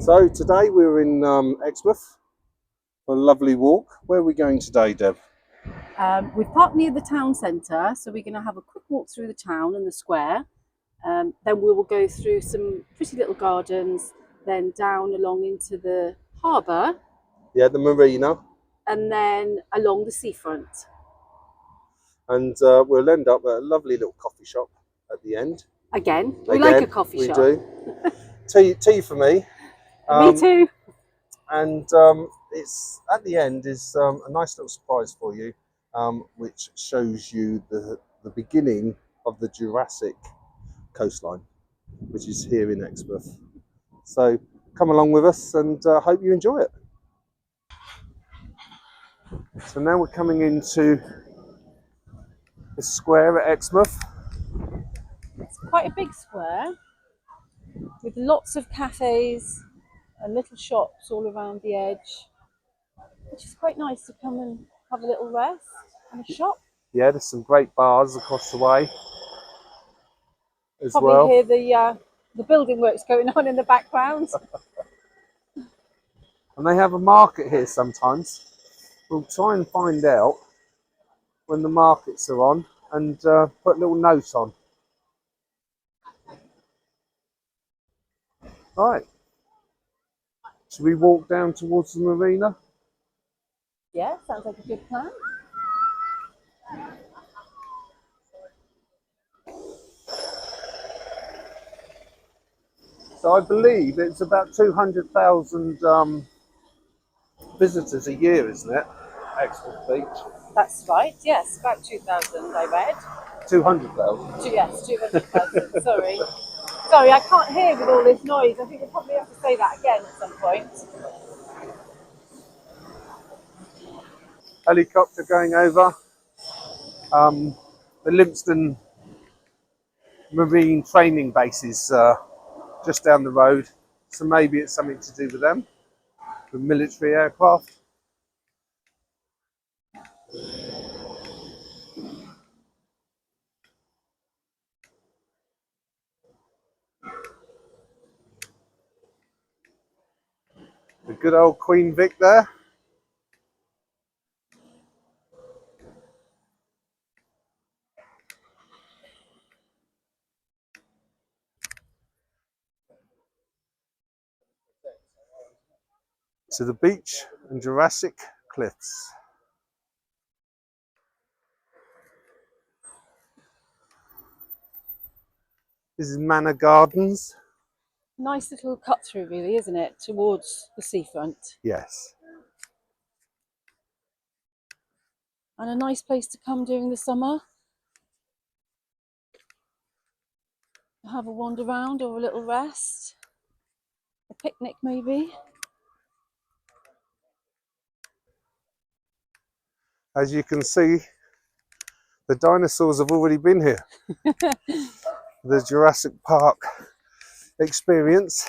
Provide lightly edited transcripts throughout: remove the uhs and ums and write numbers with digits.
So today we're in Exmouth for a lovely walk. Where are we going today, Deb? We've parked near the town centre, so we're going to have a quick walk through the town and the square. Then we will go through some pretty little gardens, then down along into the harbour. Yeah, the Marina. And then along the seafront. And we'll end up at a lovely little coffee shop at the end. Again, we like a coffee shop. We do. tea for me. Me too. And it's at the end is a nice little surprise for you, which shows you the beginning of the Jurassic coastline, which is here in Exmouth. So come along with us and hope you enjoy it. So now we're coming into the square at Exmouth. It's quite a big square with lots of cafes and little shops all around the edge, which is quite nice to come and have a little rest and a shop. Yeah, there's some great bars across the way as Probably well. hear the building works going on in the background. And they have a market here sometimes. We'll try and find out when the markets are on and put a little note on. Right. Should we walk down towards the marina? Yeah, sounds like a good plan. So I believe it's about 200,000 visitors a year, isn't it? Exmouth Beach. That's right, yes, about 2,000 I read. 200,000? Yes, 200,000, sorry. Sorry, I can't hear with all this noise. I think we'll probably have to say that again at some point. Helicopter going over. The Limpston Marine Training Base is just down the road, so maybe it's something to do with them, with military aircraft. The good old Queen Vic there. To the beach and Jurassic cliffs. This is Manor Gardens. Nice little cut through, really, isn't it, towards the seafront? Yes. And a nice place to come during the summer. Have a wander around or a little rest. A picnic, maybe. As you can see, the dinosaurs have already been here. The Jurassic Park experience.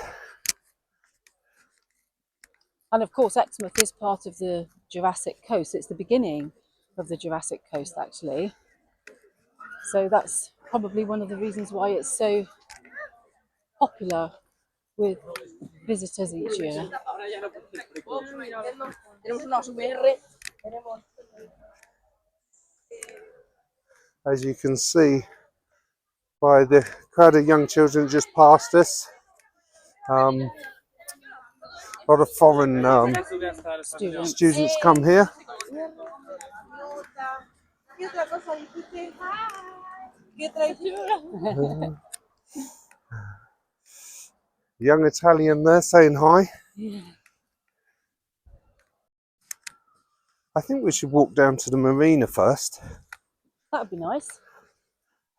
And of course, Exmouth is part of the Jurassic Coast. It's the beginning of the Jurassic Coast, actually. So that's probably one of the reasons why it's so popular with visitors each year. As you can see by the crowd of young children just past us. A lot of foreign students come here. Young Italian there saying hi. Yeah. I think we should walk down to the marina first. That would be nice.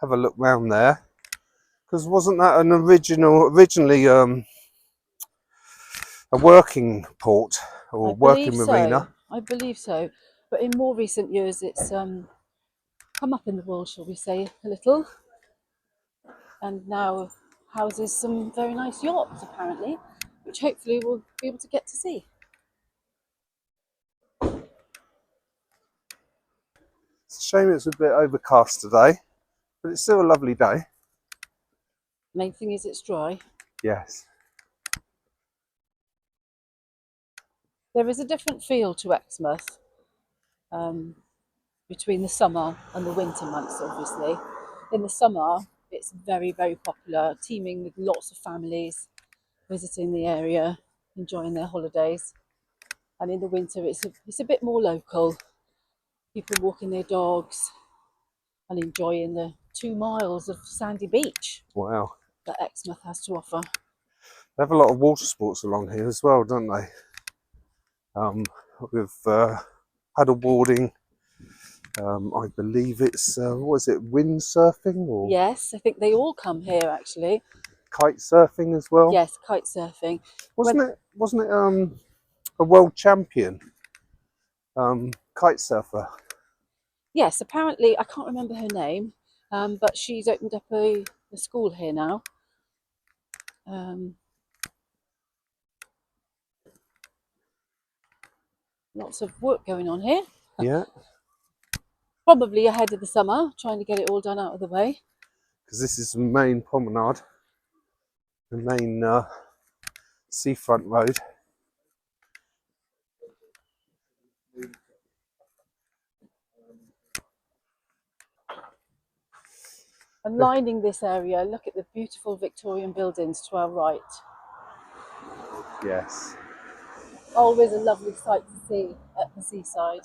Have a look round there. Because wasn't that an originally a working port or working marina? I believe so. But in more recent years, it's come up in the world, shall we say, a little. And now houses some very nice yachts, apparently, which hopefully we'll be able to get to see. It's a shame it's a bit overcast today, but it's still a lovely day. Main thing is it's dry. Yes. There is a different feel to Exmouth between the summer and the winter months, obviously. In the summer, it's very, very popular, teeming with lots of families visiting the area, enjoying their holidays. And in the winter, it's a bit more local. People walking their dogs and enjoying the 2 miles of sandy beach Wow. that Exmouth has to offer. They have a lot of water sports along here as well, don't they? With paddle boarding. I believe it's what is it, windsurfing or Yes, I think they all come here actually. kite surfing as well. Yes, kite surfing. Wasn't it a world champion kite surfer? Yes, apparently, I can't remember her name, but she's opened up a school here now. Lots of work going on here. Yeah, Probably ahead of the summer, trying to get it all done out of the way. because this is the main promenade, the main seafront road. And lining this area, look at the beautiful Victorian buildings to our right. Yes. Always a lovely sight to see at the seaside.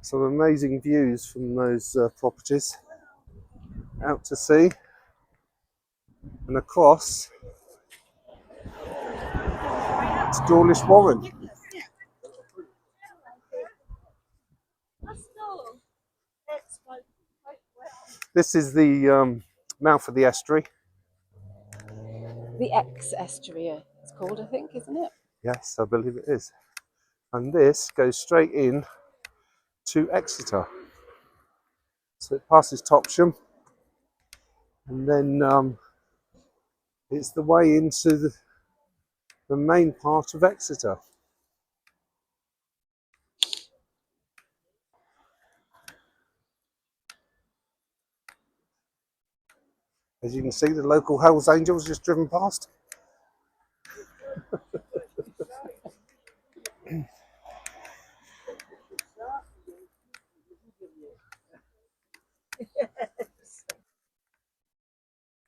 Some amazing views from those properties out to sea and across to Dawlish Warren. This is the mouth of the estuary. The Exe Estuary, it's called, I think, isn't it? Yes, I believe it is. And this goes straight in to Exeter. So it passes Topsham, and then it's the way into the main part of Exeter. As you can see, the local Hells Angels just driven past.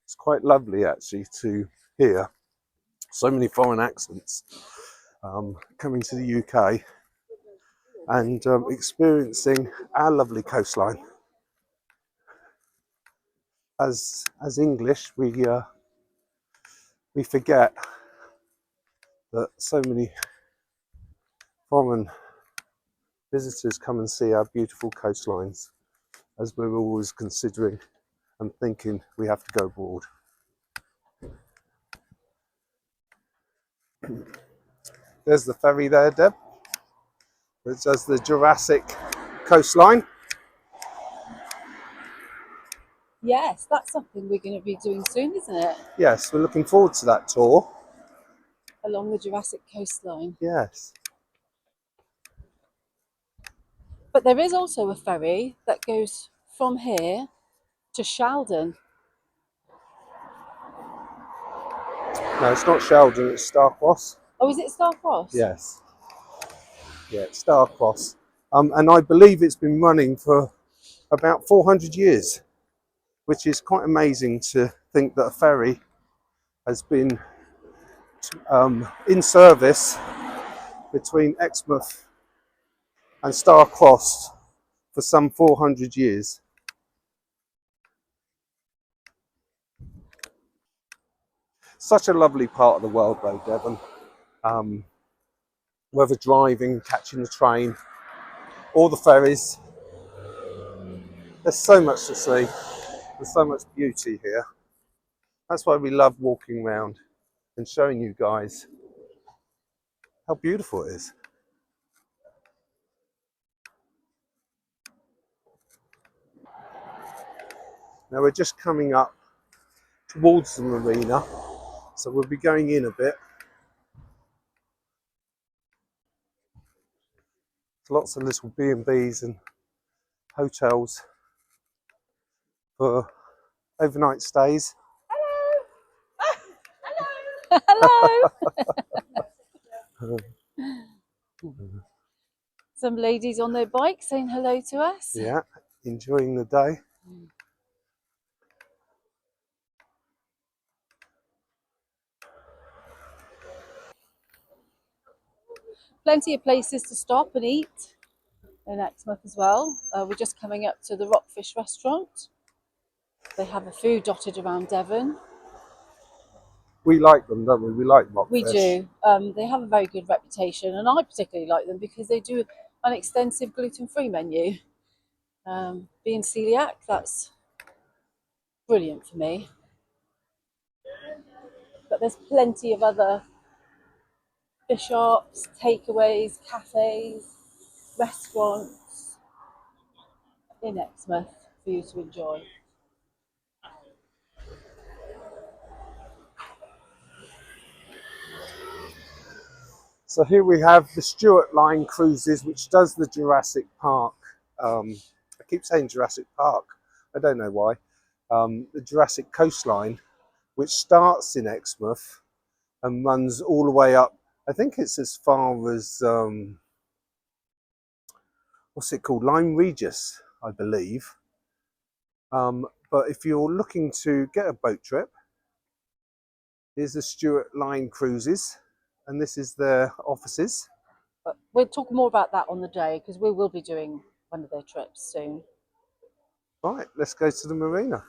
It's quite lovely actually to hear so many foreign accents coming to the UK and experiencing our lovely coastline. As English, we forget that so many foreign visitors come and see our beautiful coastlines, as we're always considering and thinking we have to go abroad. There's the ferry there, Deb, that does the Jurassic coastline. Yes, that's something we're going to be doing soon, isn't it? Yes, we're looking forward to that tour. Along the Jurassic coastline. Yes. But there is also a ferry that goes from here to Sheldon. No, it's not Sheldon, it's Starcross. Oh, is it Starcross? Yes. Yeah, it's Starcross. And I believe it's been running for about 400 years, which is quite amazing to think that a ferry has been in service between Exmouth and Starcross for some 400 years. Such a lovely part of the world though, Devon. Whether driving, catching the train, or the ferries, there's so much to see. There's so much beauty here. That's why we love walking around and showing you guys how beautiful it is. Now we're just coming up towards the marina, so we'll be going in a bit. Lots of little B&Bs and hotels for overnight stays. Hello. Some ladies on their bikes saying hello to us. Yeah, enjoying the day. Plenty of places to stop and eat in Exmouth as well. We're just coming up to the Rockfish restaurant. They have a few dotted around Devon. We like them, don't we? We like Rockfish. We do. They have a very good reputation, and I particularly like them because they do an extensive gluten-free menu. Being celiac, that's brilliant for me. But there's plenty of other fish shops, takeaways, cafes, restaurants in Exmouth for you to enjoy. So here we have the Stuart Line cruises, which does the Jurassic Park. I keep saying Jurassic Park. I don't know why. The Jurassic Coastline, which starts in Exmouth and runs all the way up. I think it's as far as what's it called? Lyme Regis, I believe. But if you're looking to get a boat trip, here's the Stuart Line cruises, and this is their offices. But we'll talk more about that on the day because we will be doing one of their trips soon. Right, let's go to the marina.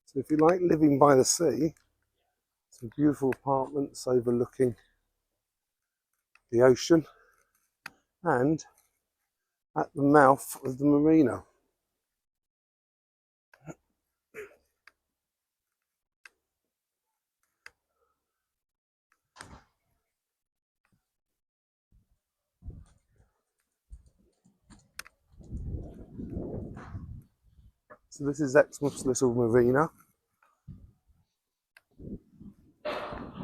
So if you like living by the sea, some beautiful apartments overlooking the ocean and at the mouth of the marina. So this is Exmouth's little marina.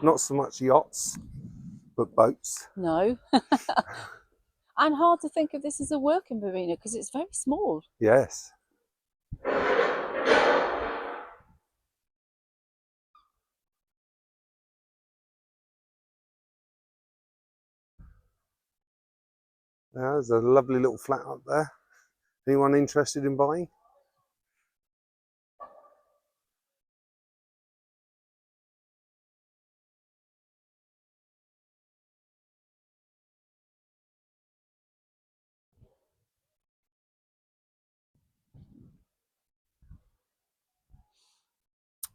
Not so much yachts, but boats. No. And hard to think of this as a working marina because it's very small. Yes. There's a lovely little flat up there. Anyone interested in buying?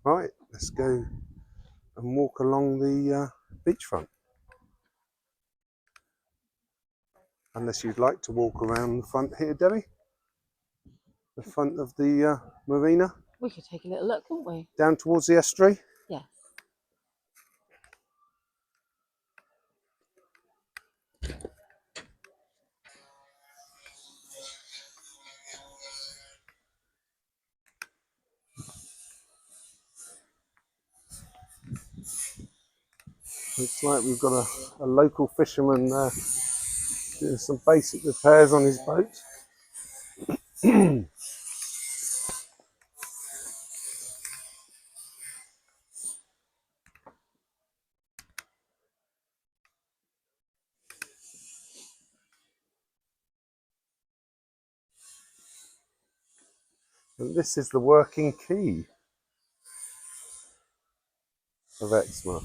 Right, let's go and walk along the beachfront. Unless you'd like to walk around the front here, Debbie. The front of the marina. We could take a little look, couldn't we? Down towards the estuary. Yes. Looks like we've got a local fisherman doing some basic repairs on his boat. And this is the working quay of Exmouth,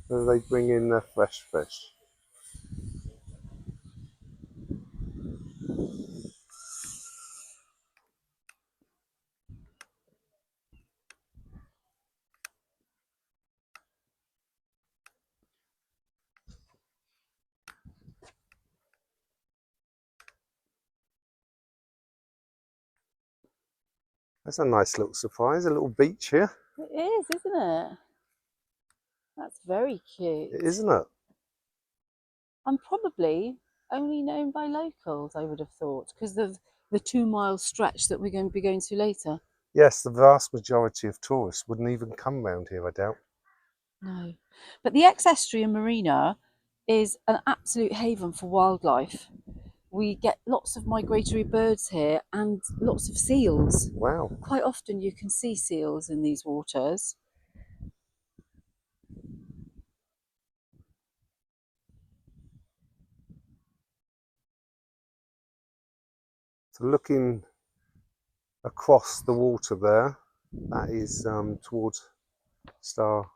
where they bring in their fresh fish. That's a nice little surprise, a little beach here. It is, isn't it? That's very cute. Isn't it? And probably only known by locals, I would have thought, because of the 2 mile stretch that we're going to be going to later. Yes, the vast majority of tourists wouldn't even come round here, I doubt. No. But the Exe Estuary and Marina is an absolute haven for wildlife. We get lots of migratory birds here and lots of seals. Wow. Quite often you can see seals in these waters. So looking across the water there, that is towards Starcross.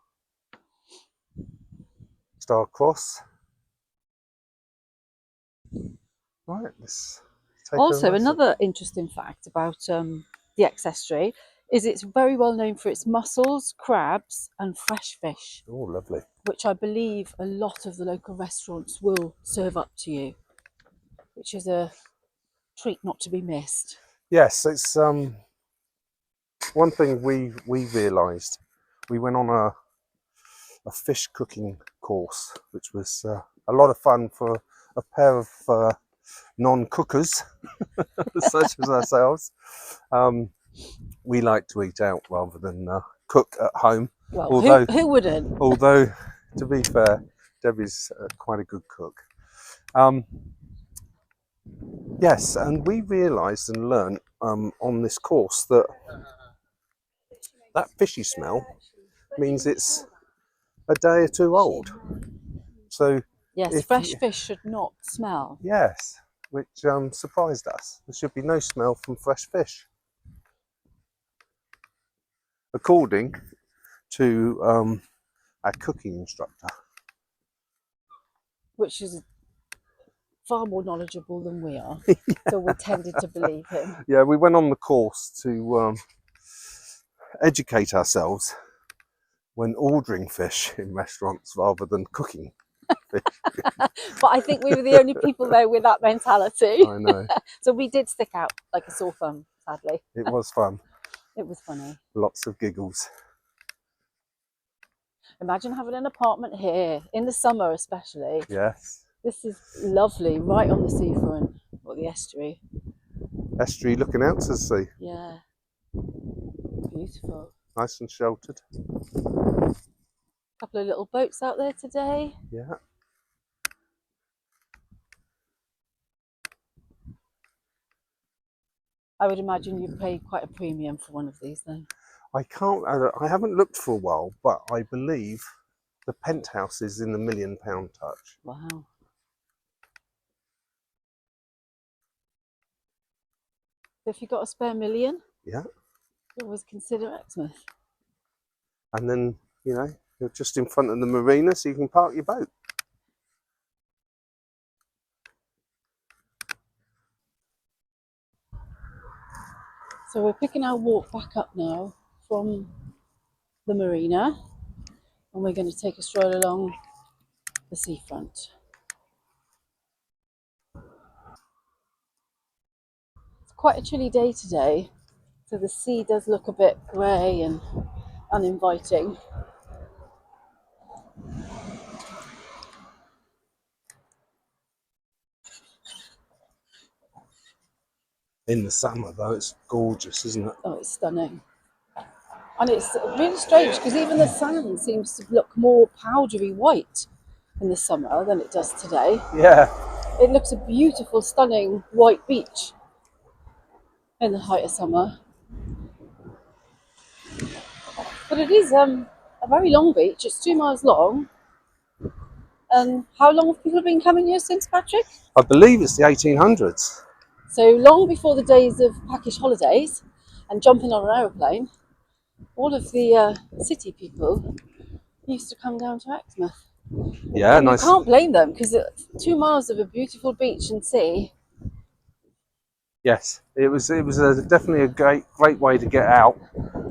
Right, let's take a Also, nice look. another interesting fact about the Exe Estuary is it's very well known for its mussels, crabs, and fresh fish, Oh, lovely. which I believe a lot of the local restaurants will serve up to you, which is a treat not to be missed. Yes, it's one thing we realised. We went on a fish cooking course, which was a lot of fun for a pair of non-cookers such as ourselves. We like to eat out rather than cook at home. Well, Although, who wouldn't? although to be fair, Debbie's quite a good cook. Yes, and we realised and learnt on this course that that fishy smell means it's a day or two old. So Yes, if fresh you, fish should not smell. yes, which surprised us. There should be no smell from fresh fish, according to our cooking instructor. Which is far more knowledgeable than we are. So we tended to believe him. Yeah, we went on the course to educate ourselves when ordering fish in restaurants rather than cooking fish. But I think we were the only people there with that mentality. I know. So we did stick out like a sore thumb, sadly. It was fun. It was funny. Lots of giggles. Imagine having an apartment here, in the summer especially. Yes. This is lovely, right on the seafront, or the estuary. Estuary looking out to the sea. Yeah, beautiful. Nice and sheltered. Couple of little boats out there today. Yeah. I would imagine you pay quite a premium for one of these then. I haven't looked for a while, but I believe the penthouse is in the £1 million touch. Wow. So if you've got a spare million, Yeah. you always consider Exmouth. And then, you know, you're just in front of the marina, so you can park your boat. So we're picking our walk back up now from the marina, and we're going to take a stroll along the seafront. It's quite a chilly day today, so the sea does look a bit grey and uninviting. In the summer, though, it's gorgeous, isn't it? Oh, it's stunning. And it's really strange because even the sand seems to look more powdery white in the summer than it does today. Yeah. It looks a beautiful, stunning white beach in the height of summer. But it is a very long beach. It's 2 miles long. And how long have people been coming here since, Patrick? I believe it's the 1800s. So long before the days of packish holidays and jumping on an aeroplane, all of the city people used to come down to Exmouth. Yeah, And nice. you can't blame them because 2 miles of a beautiful beach and sea. Yes, it was definitely a great way to get out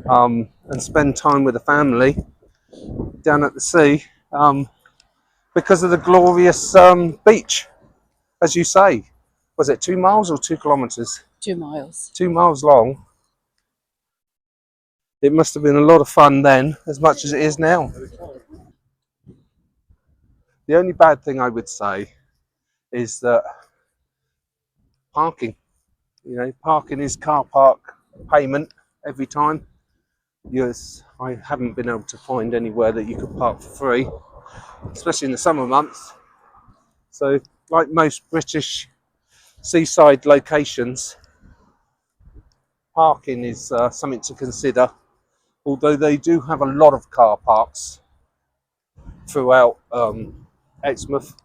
and spend time with the family down at the sea because of the glorious beach, as you say. Was it 2 miles or 2 kilometres? 2 miles. 2 miles long. It must have been a lot of fun then, as much as it is now. The only bad thing I would say is that parking. You know, parking is car park payment, every time. Yes, I haven't been able to find anywhere that you could park for free, especially in the summer months. So, like most British seaside locations, parking is something to consider. Although they do have a lot of car parks throughout Exmouth.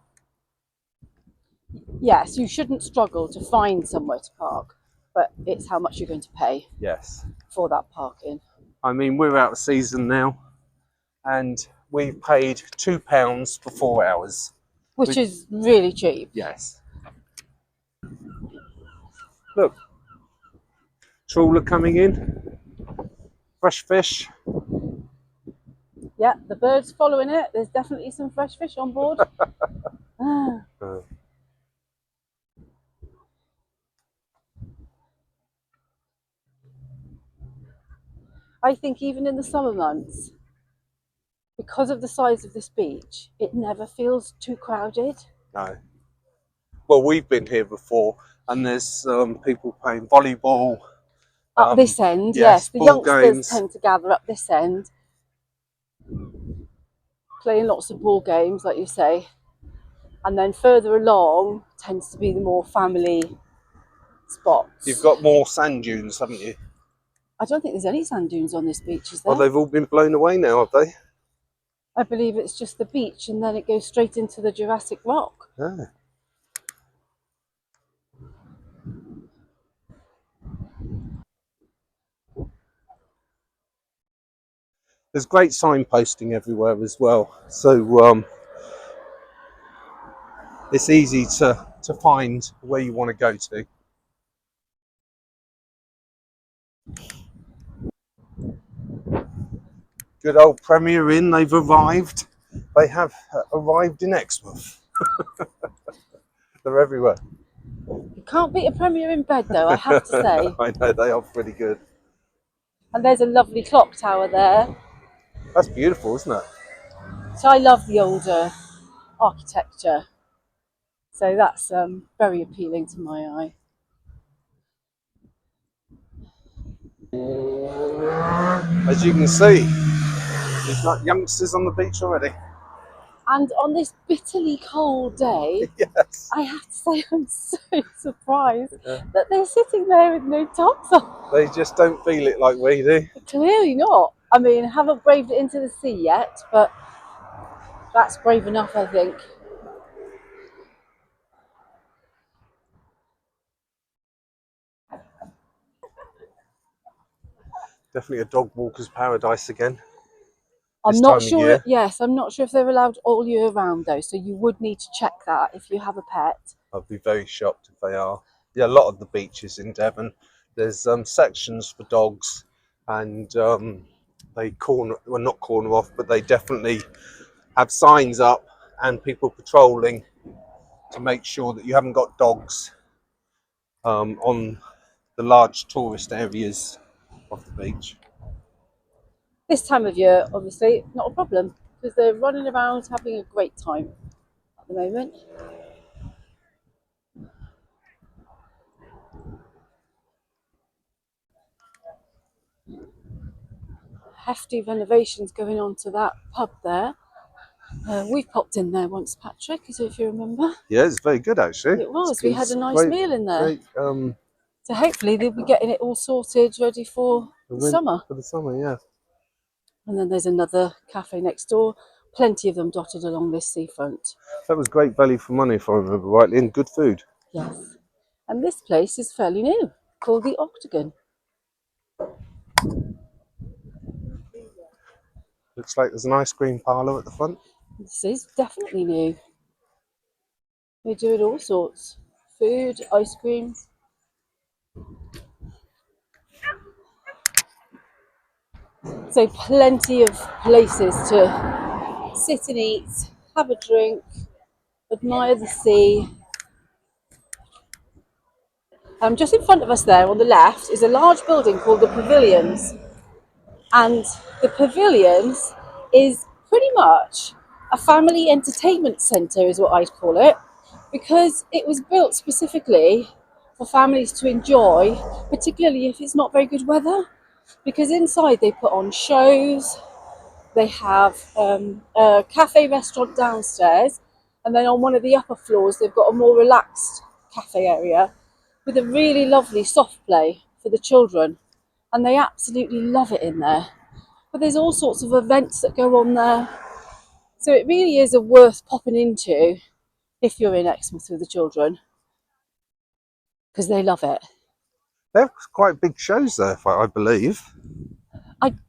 Yes, you shouldn't struggle to find somewhere to park, but it's how much you're going to pay Yes. for that parking. I mean, we're out of season now, and we've paid £2 for 4 hours. Which is really cheap. Yes. Look, trawler coming in, fresh fish. Yeah, the bird's following it. There's definitely some fresh fish on board. I think even in the summer months, because of the size of this beach, it never feels too crowded. No. Well, we've been here before, and there's people playing volleyball. Up this end, yes, The ball youngsters games. tend to gather up this end, playing lots of ball games, like you say. And then further along tends to be the more family spots. You've got more sand dunes, haven't you? I don't think there's any sand dunes on this beach, is there? Well, they've all been blown away now, have they? I believe it's just the beach, and then it goes straight into the Jurassic Rock. Yeah. There's great signposting everywhere as well, so it's easy to find where you want to go to. Good old Premier Inn, they've arrived. They have arrived in Exmouth. They're everywhere. You can't beat a Premier in bed, though, I have to say. I know, they are pretty good. And there's a lovely clock tower there. That's beautiful, isn't it? So I love the older architecture. So that's very appealing to my eye. As you can see, we've got youngsters on the beach already. And on this bitterly cold day, Yes. I have to say I'm so surprised that they're sitting there with no tops on. They just don't feel it like we do. Clearly not. I mean, haven't braved it into the sea yet, but that's brave enough, I think. Definitely a dog walker's paradise again. I'm not sure. Yes, I'm not sure if they're allowed all year round though. So you would need to check that if you have a pet. I'd be very shocked if they are. Yeah, a lot of the beaches in Devon, there's sections for dogs, and they not corner off, but they definitely have signs up and people patrolling to make sure that you haven't got dogs on the large tourist areas of the beach. This time of year, obviously, not a problem because they're running around having a great time at the moment. Hefty renovations going on to that pub there. We've popped in there once, Patrick, if you remember. Yeah, it's very good actually. It was. We had a nice meal in there. Great, so hopefully they'll be getting it all sorted, ready for the summer. For the summer, yeah. And then there's another cafe next door. Plenty of them dotted along this seafront. That was great value for money, if I remember rightly, and good food. Yes. And this place is fairly new, called the Octagon. Looks like there's an ice cream parlour at the front. This is definitely new. They're doing all sorts. Food, ice creams. So plenty of places to sit and eat, have a drink, admire the sea. Just in front of us there on the left is a large building called the Pavilions. And the Pavilions is pretty much a family entertainment centre is what I'd call it, because it was built specifically for families to enjoy, particularly if it's not very good weather. because inside they put on shows. They have a cafe restaurant downstairs, and then on one of the upper floors they've got a more relaxed cafe area with a really lovely soft play for the children, and they absolutely love it in there. But there's all sorts of events that go on there, so it really is a worth popping into if you're in Exmouth with the children, because they love it. They're quite big shows there, I believe.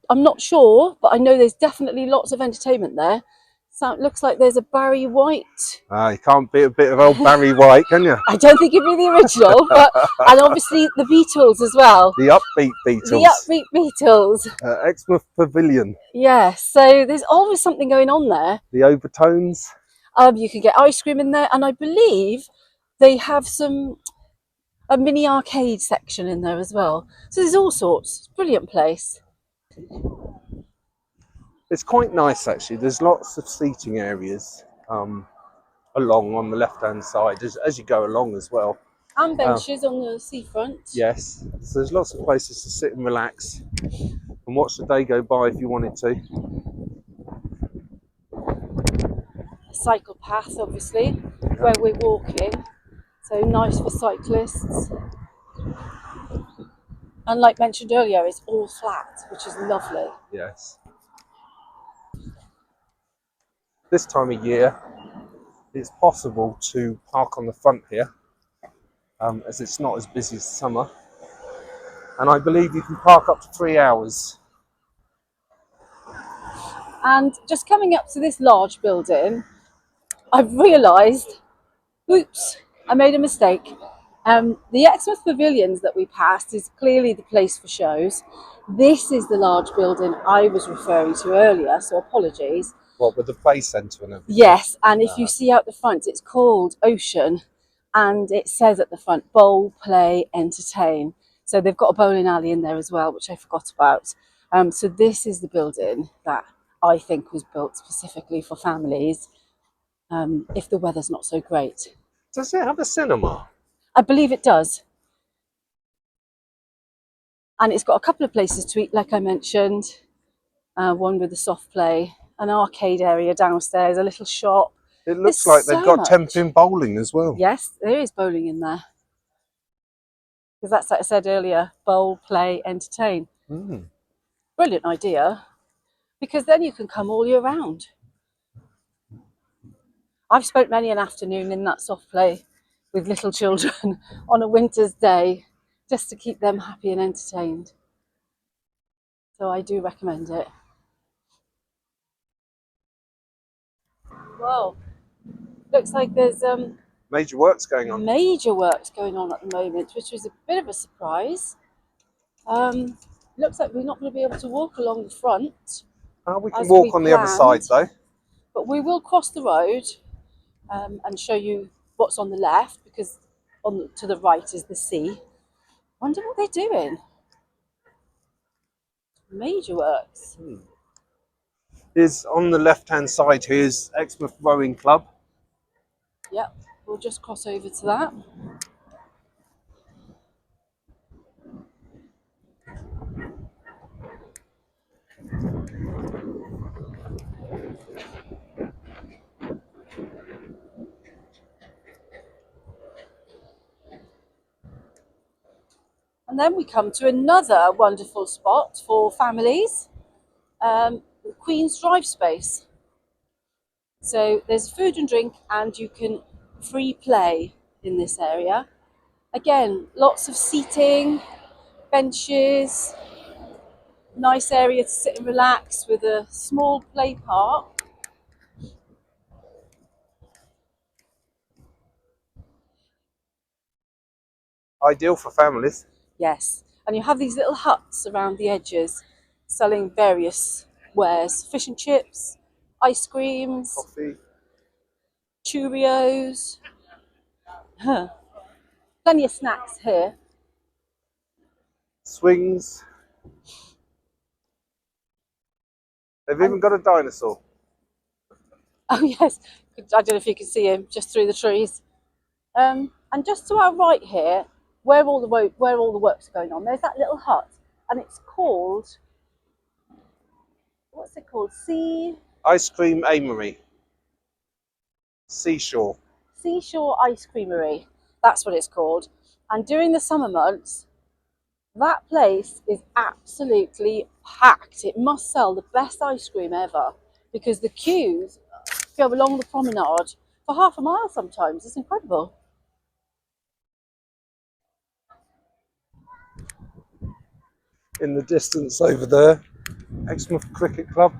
I'm not sure, but I know there's definitely lots of entertainment there. So it looks like there's a Barry White. You can't beat a bit of old Barry White, can you? I don't think it'd be the original, but and obviously the Beatles as well. The upbeat Beatles. The upbeat Beatles. Exmouth Pavilion. Yeah, so there's always something going on there. The overtones. You can get ice cream in there, and I believe they have a mini arcade section in there as well. So there's all sorts. Brilliant place. It's quite nice actually. There's lots of seating areas along on the left-hand side as you go along as well. And benches on the seafront. Yes, so there's lots of places to sit and relax and watch the day go by if you wanted to. A cycle path, obviously, where we're walking. So nice for cyclists. And like mentioned earlier, it's all flat, which is lovely. Yes. This time of year, it's possible to park on the front here, as it's not as busy as summer. And I believe you can park up to 3 hours. And just coming up to this large building, I've realised, oops, I made a mistake. The Exmouth Pavilions that we passed is clearly the place for shows. This is the large building I was referring to earlier, so apologies. What, with the play centre and everything? Yes, and if you see out the front, it's called Ocean, and it says at the front, bowl, play, entertain. So they've got a bowling alley in there as well, which I forgot about. So this is the building that I think was built specifically for families, if the weather's not so great. Does it have a cinema? I believe it does. And it's got a couple of places to eat, like I mentioned. One with a soft play, an arcade area downstairs, a little shop. It looks like they've got 10-pin bowling as well. Yes, there is bowling in there. Because that's like I said earlier, bowl, play, entertain. Brilliant idea. Because then you can come all year round. I've spent many an afternoon in that soft play with little children on a winter's day, just to keep them happy and entertained. So I do recommend it. Well, looks like there's major works going on. Major works going on at the moment, which was a bit of a surprise. Looks like we're not going to be able to walk along the front. We can walk on the other side though. But we will cross the road and show you what's on the left, because to the right is the sea. Wonder what they're doing. Major works. Is on the left-hand side here's Exmouth Rowing Club. Yep, we'll just cross over to that. And then we come to another wonderful spot for families, the Queen's Drive space. So there's food and drink, and you can free play in this area. Again, lots of seating, benches, nice area to sit and relax with a small play park. Ideal for families. Yes, and you have these little huts around the edges selling various wares, fish and chips, ice creams, coffee, Cheerios. Plenty of snacks here. Swings. They've even got a dinosaur. Oh yes, I don't know if you can see him just through the trees. And just to our right here, where all the works are going on, there's that little hut. and it's called, what's it called? Ice Creamery. Seashore. Seashore Ice Creamery. That's what it's called. And during the summer months, that place is absolutely packed. It must sell the best ice cream ever because the queues go along the promenade for half a mile sometimes. It's incredible. In the distance over there, Exmouth Cricket Club.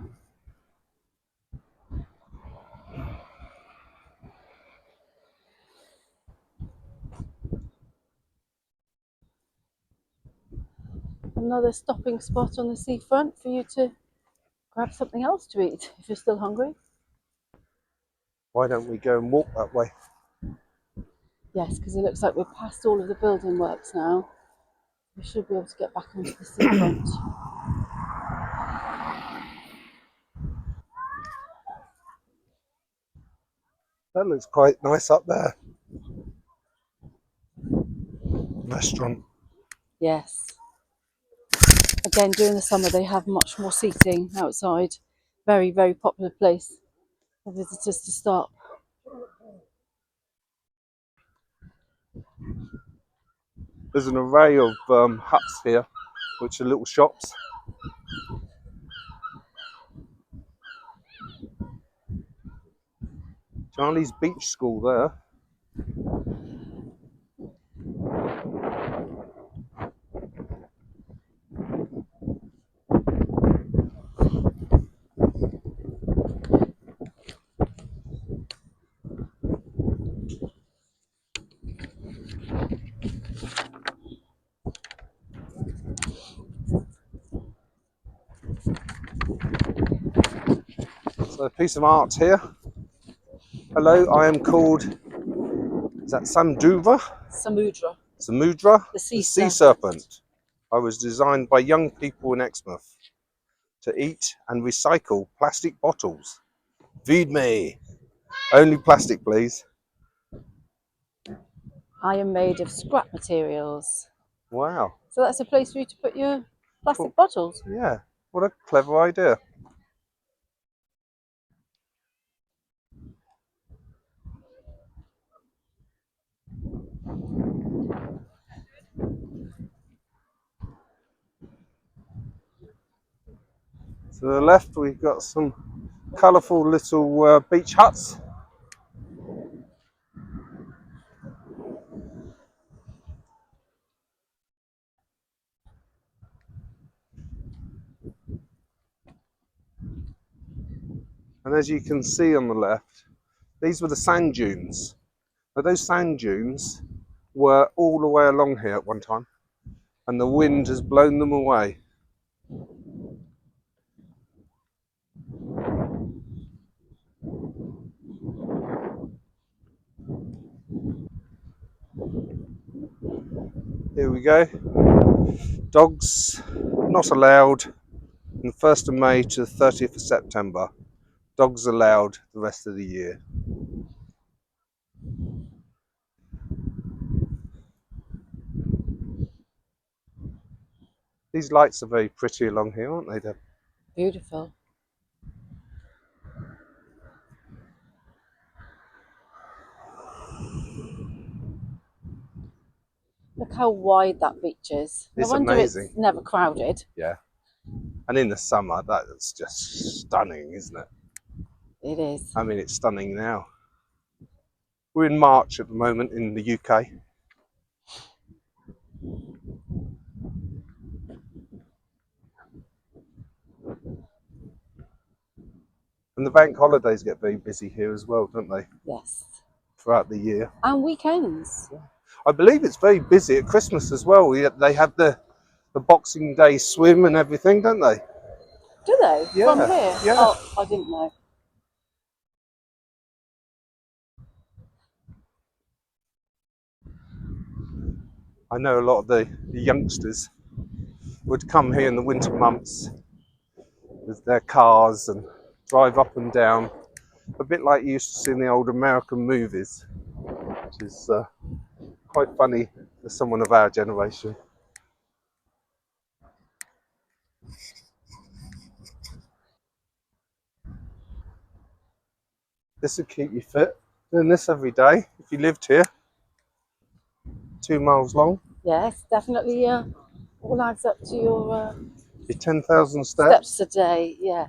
Another stopping spot on the seafront for you to grab something else to eat if you're still hungry. Why don't we go and walk that way? Yes, because it looks like we're past all of the building works now. We should be able to get back onto the seafront. That looks quite nice up there. Restaurant. Yes. Again, during the summer, they have much more seating outside. Very, very popular place for visitors to stop. There's an array of huts here, which are little shops. Charlie's Beach School there. So a piece of art here. Hello, I am called, is that Samudra? Samudra, Samudra? the sea Sea serpent. serpent. I was designed by young people in Exmouth to eat and recycle plastic bottles. Feed me. Only plastic, please. I am made of scrap materials. Wow. So that's a place for you to put your plastic Cool. bottles. Yeah, what a clever idea. To the left, we've got some colourful little beach huts. And as you can see on the left, these were the sand dunes. Now those sand dunes were all the way along here at one time, and the wind has blown them away. Here we go. Dogs not allowed from the 1st of May to the 30th of September. Dogs allowed the rest of the year. These lights are very pretty along here, aren't they, Deb? Beautiful. Look how wide that beach is. No It's wonder amazing. it's never crowded. Yeah. And in the summer, that's just stunning, isn't it? It is. I mean, it's stunning now. We're in March at the moment in the UK. And the bank holidays get very busy here as well, don't they? Yes. Throughout the year. And weekends. I believe it's very busy at Christmas as well. They have the Boxing Day swim and everything, don't they? Do they? Yeah, From here? yeah. Oh, I didn't know. I know a lot of the youngsters would come here in the winter months with their cars and drive up and down, a bit like you used to see in the old American movies, which is quite funny for someone of our generation. This would keep you fit. Doing this every day if you lived here. 2 miles long. Yes, definitely. All adds up to your Your 10,000 steps steps. a day. Yeah.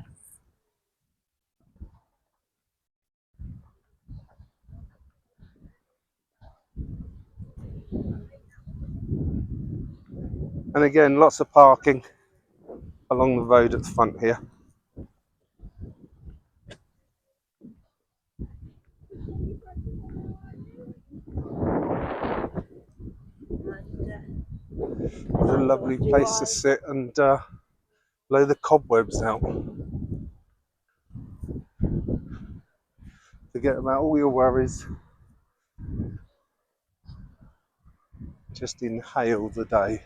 And again, lots of parking along the road at the front here. What a lovely place to sit and blow the cobwebs out. Forget about all your worries. Just inhale the day.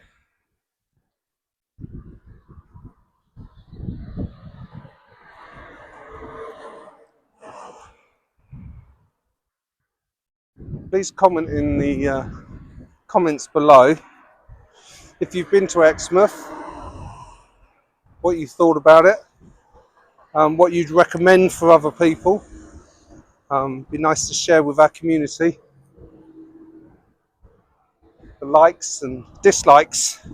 Please comment in the comments below if you've been to Exmouth, what you thought about it, what you'd recommend for other people. Be nice to share with our community the likes and dislikes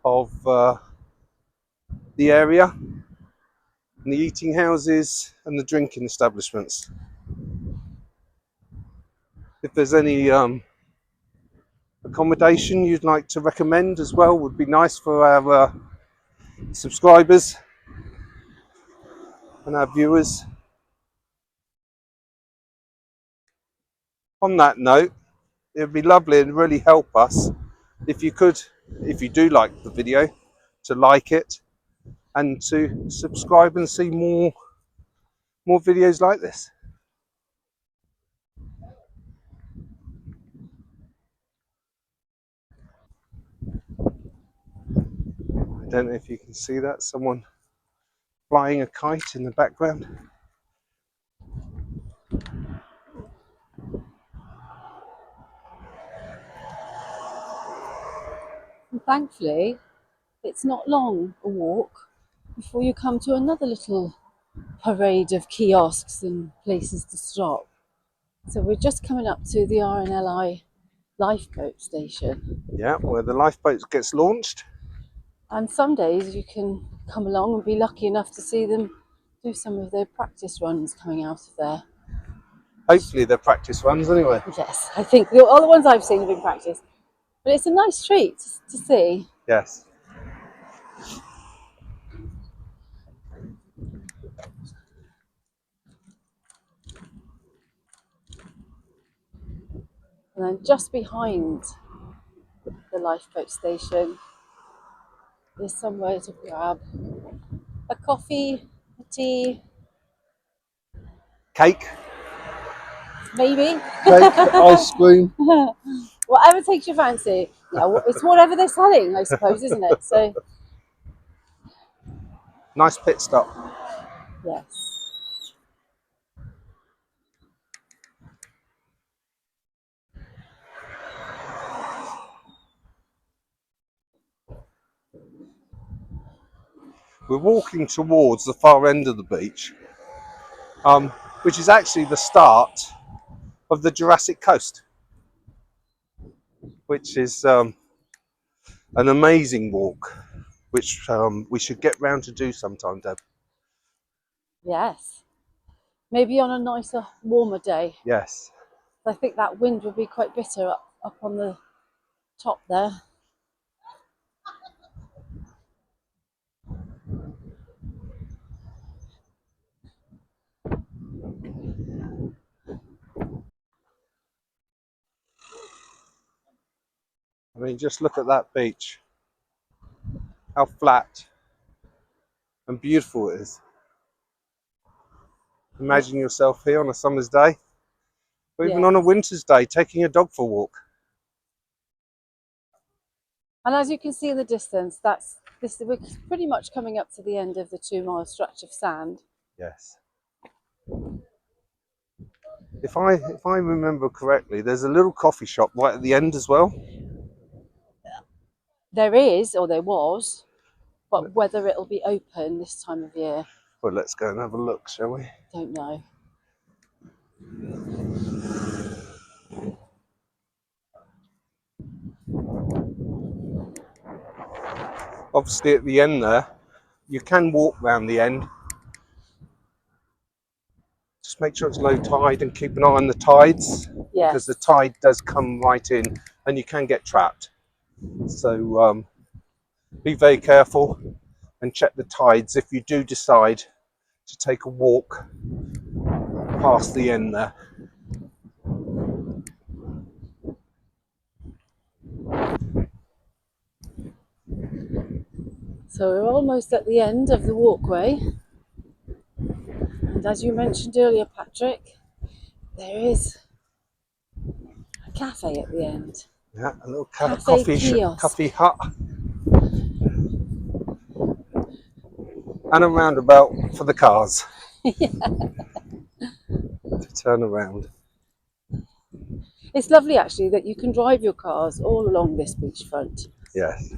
of the area, and the eating houses and the drinking establishments. If there's any accommodation you'd like to recommend as well, would be nice for our subscribers and our viewers. On that note, it would be lovely and really help us if you could, if you do like the video, to like it and to subscribe and see more videos like this. I don't know if you can see that, someone flying a kite in the background. And thankfully, it's not long a walk before you come to another little parade of kiosks and places to stop. So we're just coming up to the RNLI Lifeboat station. Yeah, where the lifeboat gets launched. And some days you can come along and be lucky enough to see them do some of their practice runs coming out of there. Hopefully they're practice runs anyway. Yes, I think all the ones I've seen have been practice. But it's a nice treat to see. Yes. And then just behind the lifeboat station is somewhere to grab a coffee, a tea, Cake, maybe. ice cream. Whatever takes your fancy. Yeah, it's whatever they're selling, I suppose, isn't it? So, Nice pit stop. yes. We're walking towards the far end of the beach, which is actually the start of the Jurassic Coast, which is an amazing walk, which we should get round to do sometime, Deb. Yes. Maybe on a nicer, warmer day. Yes. I think that wind would be quite bitter up on the top there. I mean, just look at that beach. How flat and beautiful it is. Imagine yourself here on a summer's day, or even Yeah. on a winter's day, taking a dog for a walk. And as you can see in the distance, we're pretty much coming up to the end of the 2-mile stretch of sand. Yes. If I remember correctly, there's a little coffee shop right at the end as well. There is, or there was, but whether it'll be open this time of year, Well, let's go and have a look, shall we? don't know. Obviously at the end there, you can walk round the end. Just make sure it's low tide and keep an eye on the tides, because Yes. the tide does come right in and you can get trapped. So be very careful and check the tides if you do decide to take a walk past the end there. So we're almost at the end of the walkway. And as you mentioned earlier, Patrick, there is a cafe at the end. Yeah, a little Cafe kiosk. coffee hut. And a roundabout for the cars. Yeah. To turn around. It's lovely actually that you can drive your cars all along this beachfront. Yes.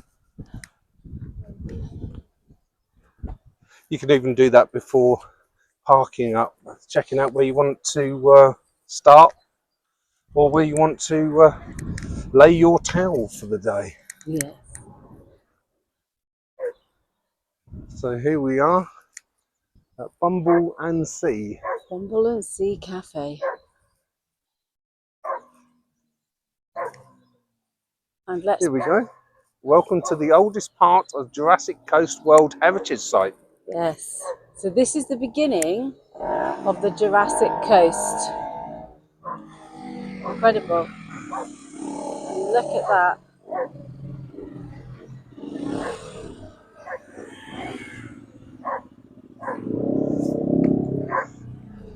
You can even do that before parking up, checking out where you want to start or where you want to lay your towel for the day. Yes. So here we are at Bumble and Sea. Bumble and Sea Cafe. And Here we go. Welcome to the oldest part of Jurassic Coast World Heritage Site. Yes. So this is the beginning of the Jurassic Coast. Incredible. And look at that.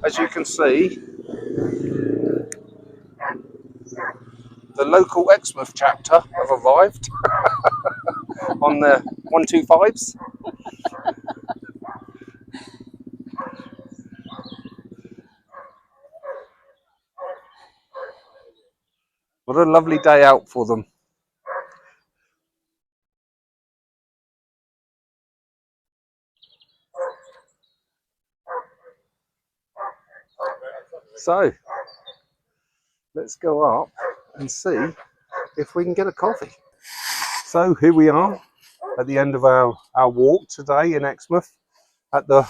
As you can see, the local Exmouth chapter have arrived on the 125s. What a lovely day out for them. So, let's go up and see if we can get a coffee. So here we are at the end of our walk today in Exmouth at the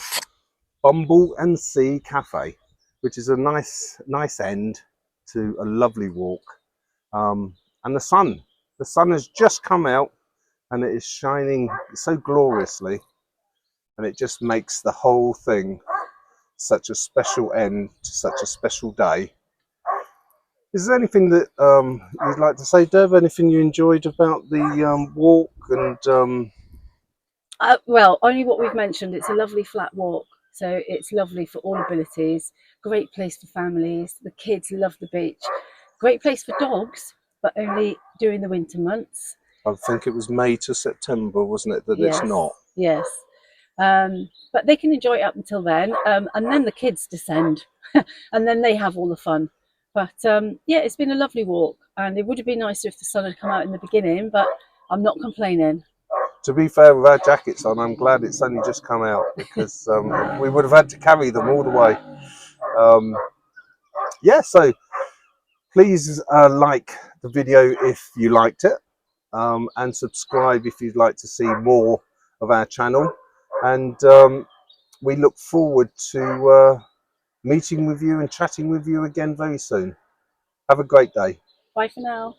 Bumble and Sea Cafe, which is a nice end to a lovely walk. And the sun has just come out and it is shining so gloriously, and it just makes the whole thing such a special end to such a special day. Is there anything that you'd like to say, Dev? Anything you enjoyed about the walk? And Well, only what we've mentioned. It's a lovely flat walk. So it's lovely for all abilities. Great place for families. The kids love the beach. Great place for dogs, but only during the winter months. I think it was May to September, wasn't it, that Yes. it's not? Yes. But they can enjoy it up until then. And then the kids descend and then they have all the fun. But yeah, it's been a lovely walk, and it would have been nicer if the sun had come out in the beginning, but I'm not complaining. To be fair, with our jackets on, I'm glad it's only just come out, because we would have had to carry them all the way. Yeah, so please like the video if you liked it, and subscribe if you'd like to see more of our channel. And we look forward to meeting with you and chatting with you again very soon. Have a great day. Bye for now.